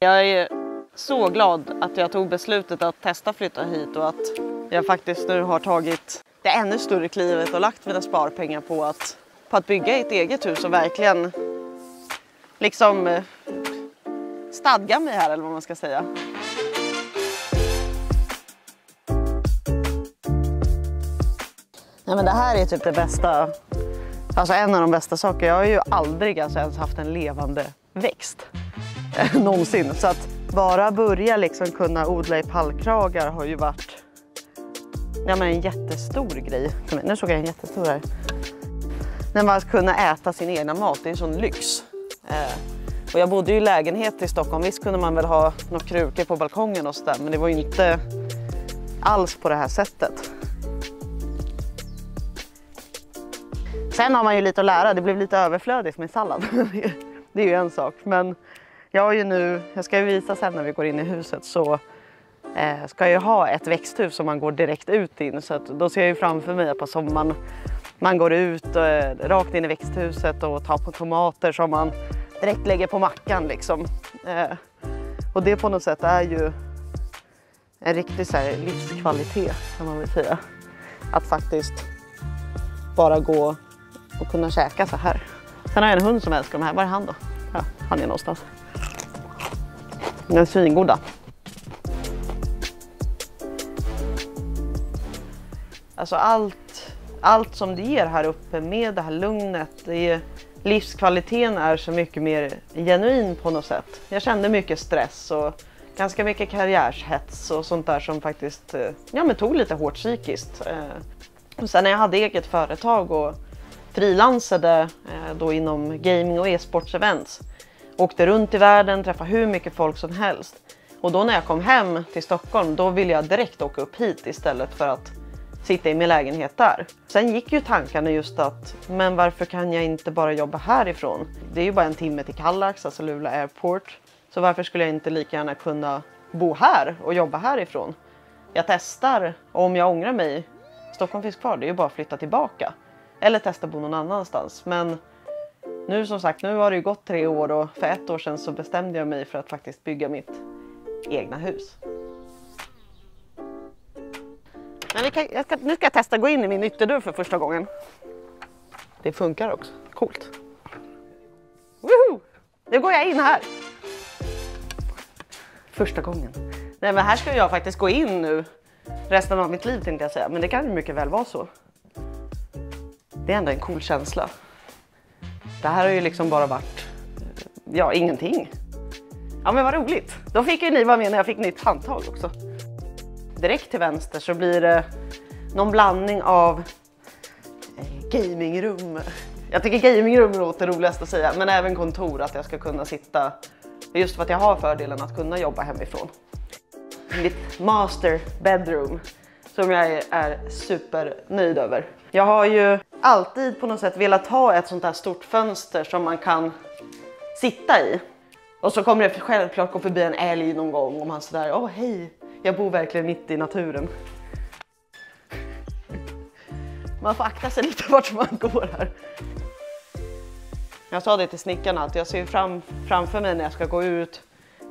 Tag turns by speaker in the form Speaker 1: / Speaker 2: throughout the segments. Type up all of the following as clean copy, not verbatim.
Speaker 1: Jag är så glad att jag tog beslutet att testa flytta hit och att jag faktiskt nu har tagit det ännu större klivet och lagt mina sparpengar på att bygga ett eget hus och verkligen liksom stadga mig här, eller vad man ska säga. Nej, men det här är typ det bästa, alltså en av de bästa sakerna. Jag har ju aldrig ens haft en levande växt någonsin, så att bara börja liksom kunna odla i pallkragar har ju varit en jättestor grej. Nu såg jag en jättestor här. När man kunna äta sin egna mat, det är en sån lyx. Och jag bodde ju i lägenhet i Stockholm. Visst kunde man väl ha några krukor på balkongen och sådär, men det var ju inte alls på det här sättet. Sen har man ju lite att lära. Det blev lite överflödigt med sallad. Det är ju en sak. Men jag har ju nu, jag ska ju visa sen när vi går in i huset, så ska jag ha ett växthus som man går direkt ut in. Så att då ser jag ju framför mig att på sommaren man går ut rakt in i växthuset och tar på tomater som man direkt lägger på mackan liksom. Och det på något sätt är ju en riktig så här livskvalitet, kan man väl säga. Att faktiskt bara gå och kunna käka så här. Sen har jag en hund som älskar de här. Var är han då? Ja, han är någonstans. Den är svingoda. Alltså allt som det ger här uppe med det här lugnet, livskvaliteten är så mycket mer genuin på något sätt. Jag kände mycket stress och ganska mycket karriärshets och sånt där som faktiskt tog lite hårt psykiskt. Och sen när jag hade eget företag och frilansade då inom gaming och e-sportsevents, åkte runt i världen, träffade hur mycket folk som helst. Och då när jag kom hem till Stockholm, då ville jag direkt åka upp hit istället för att sitta i min lägenhet där. Sen gick ju tankarna just att, men varför kan jag inte bara jobba härifrån? Det är ju bara en timme till Kallax, alltså Luleå Airport. Så varför skulle jag inte lika gärna kunna bo här och jobba härifrån? Jag testar, och om jag ångrar mig, Stockholm finns kvar, det är ju bara att flytta tillbaka. Eller testa bo någon annanstans. Men nu som sagt, nu har det ju gått 3 år och för 1 år sedan så bestämde jag mig för att faktiskt bygga mitt egna hus. Men nu ska jag testa gå in i min ytterdörr för första gången. Det funkar också. Coolt. Woohoo! Nu går jag in här. Första gången. Nej, men här ska jag faktiskt gå in nu. Resten av mitt liv tänkte jag säga. Men det kan ju mycket väl vara så. Det är ändå en cool känsla. Det här har ju liksom bara varit, ingenting. Ja, men vad roligt. Då fick ju ni vara med när jag fick nytt handtag också. Direkt till vänster så blir det någon blandning av gamingrum. Jag tycker gamingrum låter roligast att säga, men även kontor, att jag ska kunna sitta, just för att jag har fördelen att kunna jobba hemifrån. Mitt master bedroom som jag är supernöjd över. Jag har ju alltid på något sätt velat ha ett sånt här stort fönster som man kan sitta i. Och så kommer det självklart gå förbi en älg någon gång och man sådär, hej, jag bor verkligen mitt i naturen. Man får akta sig lite vart man går här. Jag sa det till snickarna att jag ser framför mig när jag ska gå ut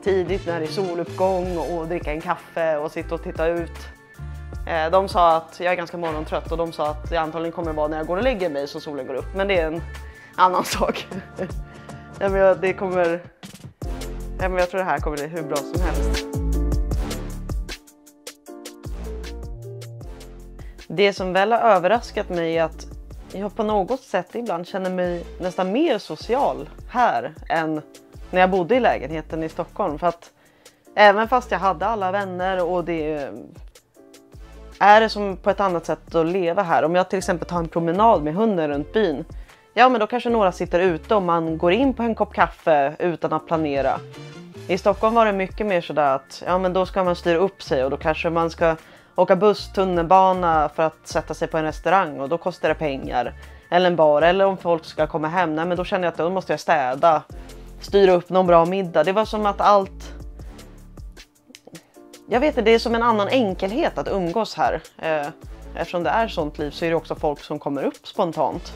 Speaker 1: tidigt när det är soluppgång och dricka en kaffe och sitta och titta ut. De sa att jag är ganska morgontrött och de sa att jag antagligen kommer vara när jag går och lägger mig så solen går upp. Men det är en annan sak. Jag tror det här kommer bli hur bra som helst. Det som väl har överraskat mig är att jag på något sätt ibland känner mig nästan mer social här än när jag bodde i lägenheten i Stockholm. För att även fast jag hade alla vänner och det är det som på ett annat sätt att leva här. Om jag till exempel tar en promenad med hunden runt byn, men då kanske några sitter ute och man går in på en kopp kaffe utan att planera. I Stockholm var det mycket mer sådär att men då ska man styra upp sig och då kanske man ska åka buss, tunnelbana för att sätta sig på en restaurang och då kostar det pengar. Eller en bar, eller om folk ska komma hem, men då känner jag att då måste jag städa, styra upp någon bra middag. Det var som att allt, jag vet inte, det är som en annan enkelhet att umgås här. Eftersom det är sånt liv så är det också folk som kommer upp spontant.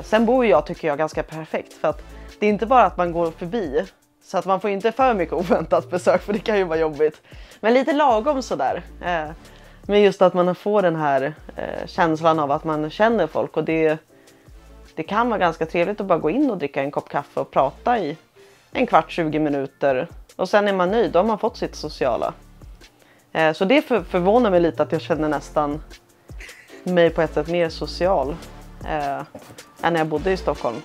Speaker 1: Sen bor jag, tycker jag, ganska perfekt för att det är inte bara att man går förbi Så att man får inte för mycket oväntat besök, för det kan ju vara jobbigt. Men lite lagom sådär. Men just att man får den här känslan av att man känner folk. Och det kan vara ganska trevligt att bara gå in och dricka en kopp kaffe och prata i en kvart, 20 minuter. Och sen är man nöjd, då har man fått sitt sociala. Så det förvånar mig lite att jag känner nästan mig på ett sätt mer social än när jag bodde i Stockholm.